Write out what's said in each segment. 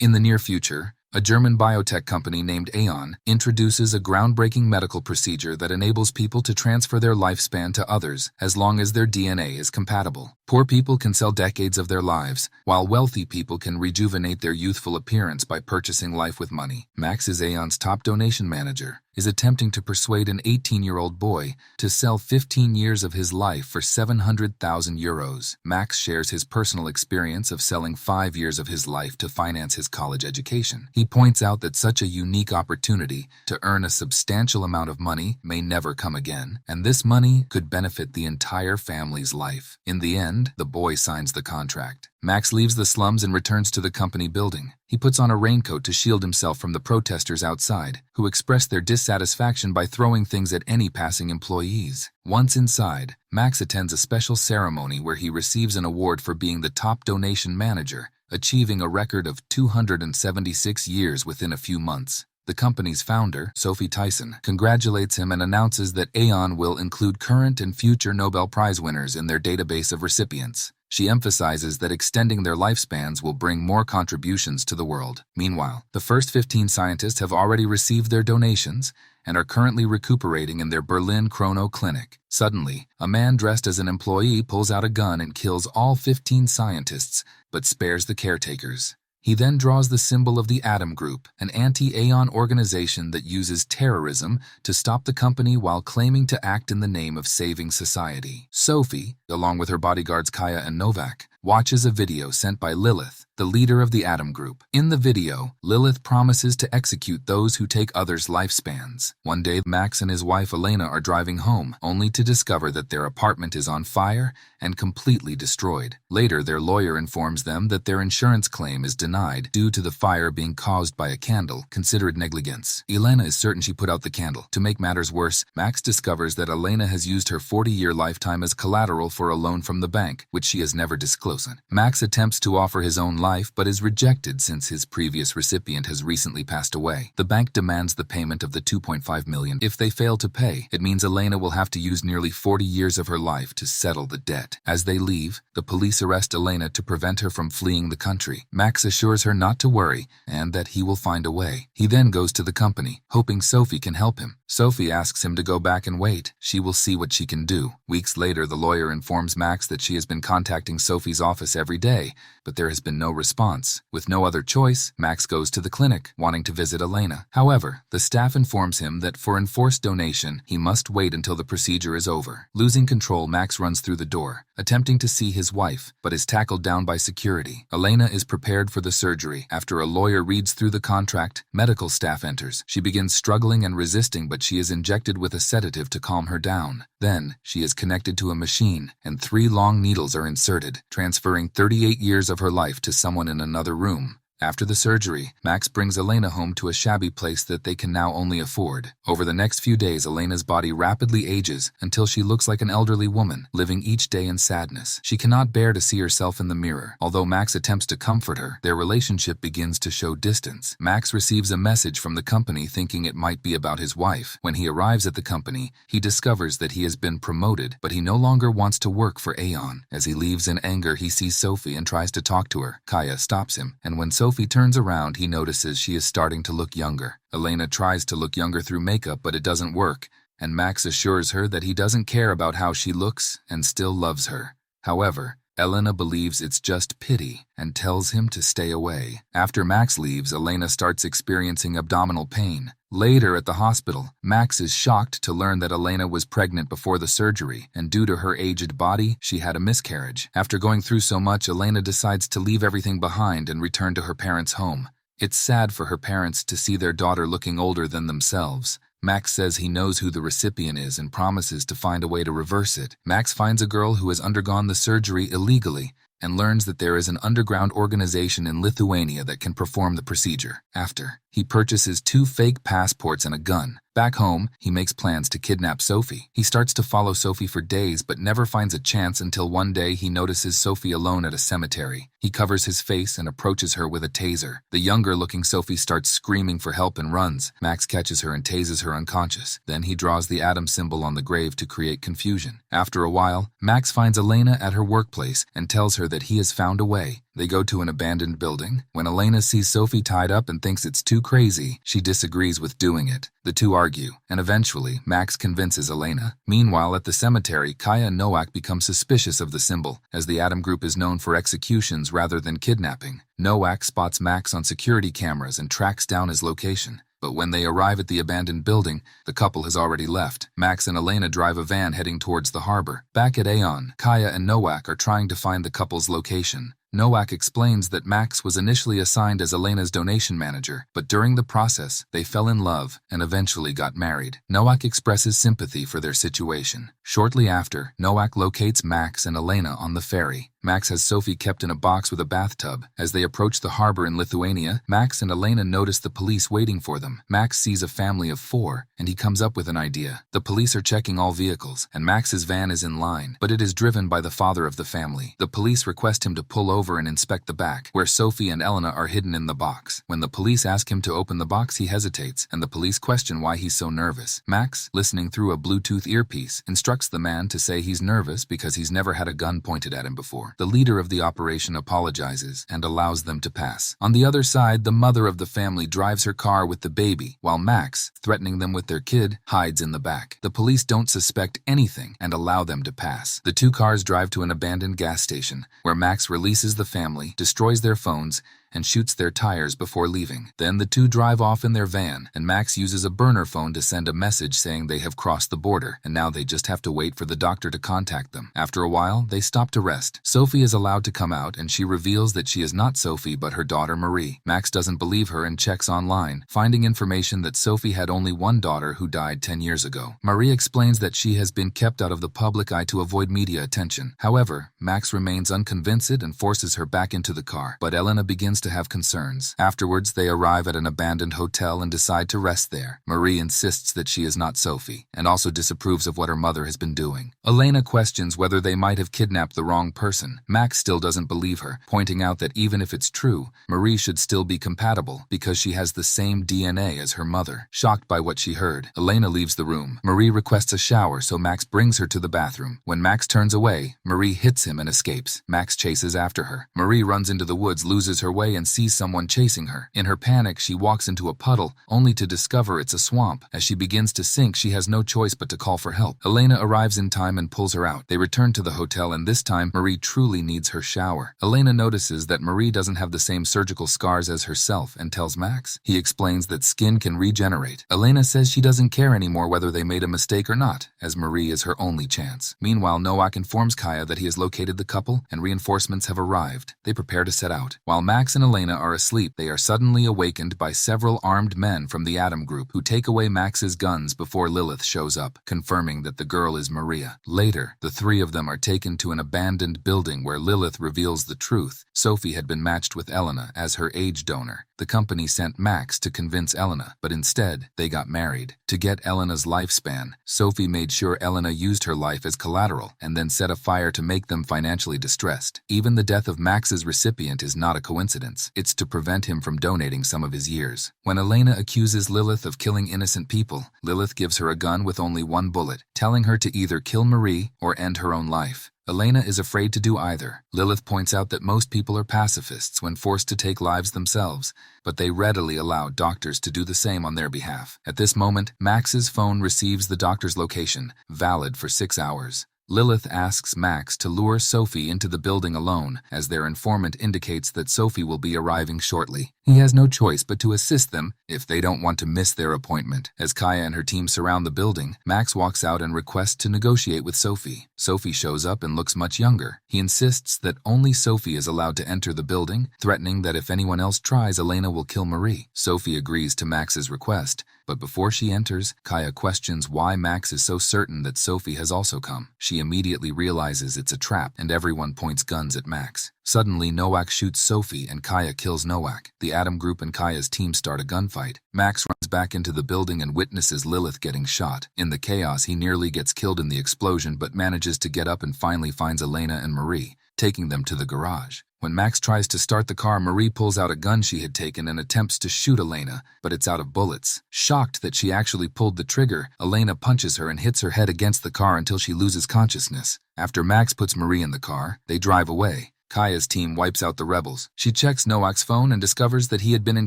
In the near future, a German biotech company named AEON introduces a groundbreaking medical procedure that enables people to transfer their lifespan to others as long as their DNA is compatible. Poor people can sell decades of their lives, while wealthy people can rejuvenate their youthful appearance by purchasing life with money. Max is AEON's top donation manager, is attempting to persuade an 18-year-old boy to sell 15 years of his life for 700,000 euros. Max shares his personal experience of selling 5 years of his life to finance his college education. He points out that such a unique opportunity to earn a substantial amount of money may never come again, and this money could benefit the entire family's life. In the end, the boy signs the contract. Max leaves the slums and returns to the company building. He puts on a raincoat to shield himself from the protesters outside, who express their dissatisfaction by throwing things at any passing employees. Once inside, Max attends a special ceremony where he receives an award for being the top donation manager, achieving a record of 276 years within a few months. The company's founder, Sophie Tyson, congratulates him and announces that AEON will include current and future Nobel Prize winners in their database of recipients. She emphasizes that extending their lifespans will bring more contributions to the world. Meanwhile, the first 15 scientists have already received their donations and are currently recuperating in their Berlin Chrono Clinic. Suddenly, a man dressed as an employee pulls out a gun and kills all 15 scientists, but spares the caretakers. He then draws the symbol of the Atom Group, an anti-Aon organization that uses terrorism to stop the company while claiming to act in the name of saving society. Sophie, along with her bodyguards Kaya and Novak, watches a video sent by Lilith, the leader of the Atom Group. In the video, Lilith promises to execute those who take others' lifespans. One day, Max and his wife Elena are driving home, only to discover that their apartment is on fire and completely destroyed. Later, their lawyer informs them that their insurance claim is denied due to the fire being caused by a candle, considered negligence. Elena is certain she put out the candle. To make matters worse, Max discovers that Elena has used her 40-year lifetime as collateral for a loan from the bank, which she has never disclosed. Max attempts to offer his own life but is rejected since his previous recipient has recently passed away. The bank demands the payment of the 2.5 million. If they fail to pay, it means Elena will have to use nearly 40 years of her life to settle the debt. As they leave, the police arrest Elena to prevent her from fleeing the country. Max assures her not to worry and that he will find a way. He then goes to the company, hoping Sophie can help him. Sophie asks him to go back and wait. She will see what she can do. Weeks later, the lawyer informs Max that she has been contacting Sophie's office every day, but there has been no response. With no other choice, Max goes to the clinic, wanting to visit Elena. However, the staff informs him that for enforced donation, he must wait until the procedure is over. Losing control, Max runs through the door, attempting to see his wife, but is tackled down by security. Elena is prepared for the surgery. After a lawyer reads through the contract, medical staff enters. She begins struggling and resisting, but she is injected with a sedative to calm her down. Then, she is connected to a machine, and 3 long needles are inserted, transferring 38 years of her life to someone in another room. After the surgery, Max brings Elena home to a shabby place that they can now only afford. Over the next few days, Elena's body rapidly ages until she looks like an elderly woman, living each day in sadness. She cannot bear to see herself in the mirror. Although Max attempts to comfort her, their relationship begins to show distance. Max receives a message from the company thinking it might be about his wife. When he arrives at the company, he discovers that he has been promoted, but he no longer wants to work for AEON. As he leaves in anger, he sees Sophie and tries to talk to her. Kaya stops him, and when Sophie turns around, he notices she is starting to look younger. Elena tries to look younger through makeup, but it doesn't work, and Max assures her that he doesn't care about how she looks and still loves her. However, Elena believes it's just pity and tells him to stay away. After Max leaves, Elena starts experiencing abdominal pain. Later at the hospital, Max is shocked to learn that Elena was pregnant before the surgery, and due to her aged body, she had a miscarriage. After going through so much, Elena decides to leave everything behind and return to her parents' home. It's sad for her parents to see their daughter looking older than themselves. Max says he knows who the recipient is and promises to find a way to reverse it. Max finds a girl who has undergone the surgery illegally and learns that there is an underground organization in Lithuania that can perform the procedure. After, he purchases 2 fake passports and a gun. Back home, he makes plans to kidnap Sophie. He starts to follow Sophie for days but never finds a chance until one day he notices Sophie alone at a cemetery. He covers his face and approaches her with a taser. The younger-looking Sophie starts screaming for help and runs. Max catches her and tases her unconscious. Then he draws the atom symbol on the grave to create confusion. After a while, Max finds Elena at her workplace and tells her that he has found a way. They go to an abandoned building. When Elena sees Sophie tied up and thinks it's too crazy, she disagrees with doing it. The two argue, and eventually, Max convinces Elena. Meanwhile, at the cemetery, Kaya and Nowak become suspicious of the symbol, as the Atom Group is known for executions rather than kidnapping. Nowak spots Max on security cameras and tracks down his location. But when they arrive at the abandoned building, the couple has already left. Max and Elena drive a van heading towards the harbor. Back at AEON, Kaya and Nowak are trying to find the couple's location. Nowak explains that Max was initially assigned as Elena's donation manager, but during the process, they fell in love and eventually got married. Nowak expresses sympathy for their situation. Shortly after, Nowak locates Max and Elena on the ferry. Max has Sophie kept in a box with a bathtub. As they approach the harbor in Lithuania, Max and Elena notice the police waiting for them. Max sees a family of 4, and he comes up with an idea. The police are checking all vehicles, and Max's van is in line, but it is driven by the father of the family. The police request him to pull over and inspect the back, where Sophie and Elena are hidden in the box. When the police ask him to open the box, he hesitates, and the police question why he's so nervous. Max, listening through a Bluetooth earpiece, instructs the man to say he's nervous because he's never had a gun pointed at him before. The leader of the operation apologizes and allows them to pass. On the other side, the mother of the family drives her car with the baby, while Max, threatening them with their kid, hides in the back. The police don't suspect anything and allow them to pass. The two cars drive to an abandoned gas station, where Max releases the family, destroys their phones, and shoots their tires before leaving. Then the two drive off in their van, and Max uses a burner phone to send a message saying they have crossed the border, and now they just have to wait for the doctor to contact them. After a while, they stop to rest. Sophie is allowed to come out, and she reveals that she is not Sophie but her daughter Marie. Max doesn't believe her and checks online, finding information that Sophie had only one daughter who died 10 years ago. Marie explains that she has been kept out of the public eye to avoid media attention. However, Max remains unconvinced and forces her back into the car, but Elena begins to have concerns. Afterwards, they arrive at an abandoned hotel and decide to rest there. Marie insists that she is not Sophie, and also disapproves of what her mother has been doing. Elena questions whether they might have kidnapped the wrong person. Max still doesn't believe her, pointing out that even if it's true, Marie should still be compatible because she has the same DNA as her mother. Shocked by what she heard, Elena leaves the room. Marie requests a shower, so Max brings her to the bathroom. When Max turns away, Marie hits him and escapes. Max chases after her. Marie runs into the woods, loses her way, and sees someone chasing her. In her panic, she walks into a puddle, only to discover it's a swamp. As she begins to sink, she has no choice but to call for help. Elena arrives in time and pulls her out. They return to the hotel, and this time, Marie truly needs her shower. Elena notices that Marie doesn't have the same surgical scars as herself and tells Max. He explains that skin can regenerate. Elena says she doesn't care anymore whether they made a mistake or not, as Marie is her only chance. Meanwhile, Nowak informs Kaya that he has located the couple and reinforcements have arrived. They prepare to set out. While Max and Elena are asleep, they are suddenly awakened by several armed men from the Atom Group who take away Max's guns before Lilith shows up, confirming that the girl is Maria. Later, the three of them are taken to an abandoned building where Lilith reveals the truth. Sophie had been matched with Elena as her age donor. The company sent Max to convince Elena, but instead, they got married. To get Elena's lifespan, Sophie made sure Elena used her life as collateral and then set a fire to make them financially distressed. Even the death of Max's recipient is not a coincidence. It's to prevent him from donating some of his years. When Elena accuses Lilith of killing innocent people, Lilith gives her a gun with only one bullet, telling her to either kill Marie or end her own life. Elena is afraid to do either. Lilith points out that most people are pacifists when forced to take lives themselves, but they readily allow doctors to do the same on their behalf. At this moment, Max's phone receives the doctor's location, valid for 6 hours. Lilith asks Max to lure Sophie into the building alone, as their informant indicates that Sophie will be arriving shortly. He has no choice but to assist them if they don't want to miss their appointment. As Kaya and her team surround the building, Max walks out and requests to negotiate with Sophie. Sophie shows up and looks much younger. He insists that only Sophie is allowed to enter the building, threatening that if anyone else tries, Elena will kill Marie. Sophie agrees to Max's request, but before she enters, Kaya questions why Max is so certain that Sophie has also come. She immediately realizes it's a trap, and everyone points guns at Max. Suddenly, Nowak shoots Sophie and Kaya kills Nowak. The Atom Group and Kaya's team start a gunfight. Max runs back into the building and witnesses Lilith getting shot. In the chaos, he nearly gets killed in the explosion but manages to get up and finally finds Elena and Marie, taking them to the garage. When Max tries to start the car, Marie pulls out a gun she had taken and attempts to shoot Elena, but it's out of bullets. Shocked that she actually pulled the trigger, Elena punches her and hits her head against the car until she loses consciousness. After Max puts Marie in the car, they drive away. Kaya's team wipes out the rebels. She checks Noak's phone and discovers that he had been in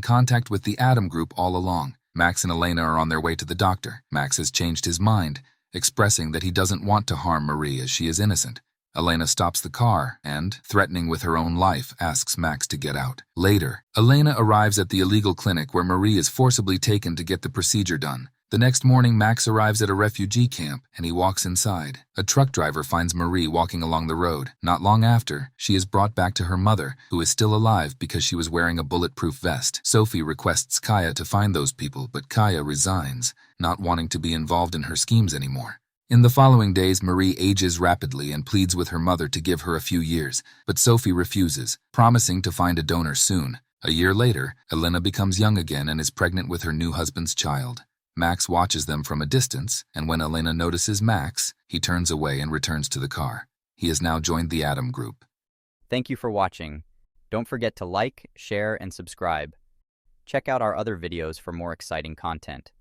contact with the Atom group all along. Max and Elena are on their way to the doctor. Max has changed his mind, expressing that he doesn't want to harm Marie as she is innocent. Elena stops the car and, threatening with her own life, asks Max to get out. Later, Elena arrives at the illegal clinic where Marie is forcibly taken to get the procedure done. The next morning, Max arrives at a refugee camp and he walks inside. A truck driver finds Marie walking along the road. Not long after, she is brought back to her mother, who is still alive because she was wearing a bulletproof vest. Sophie requests Kaya to find those people, but Kaya resigns, not wanting to be involved in her schemes anymore. In the following days, Marie ages rapidly and pleads with her mother to give her a few years, but Sophie refuses, promising to find a donor soon. A year later, Elena becomes young again and is pregnant with her new husband's child. Max watches them from a distance, and when Elena notices Max, he turns away and returns to the car. He has now joined the Atom group. Thank you for watching. Don't forget to like, share, and subscribe. Check out our other videos for more exciting content.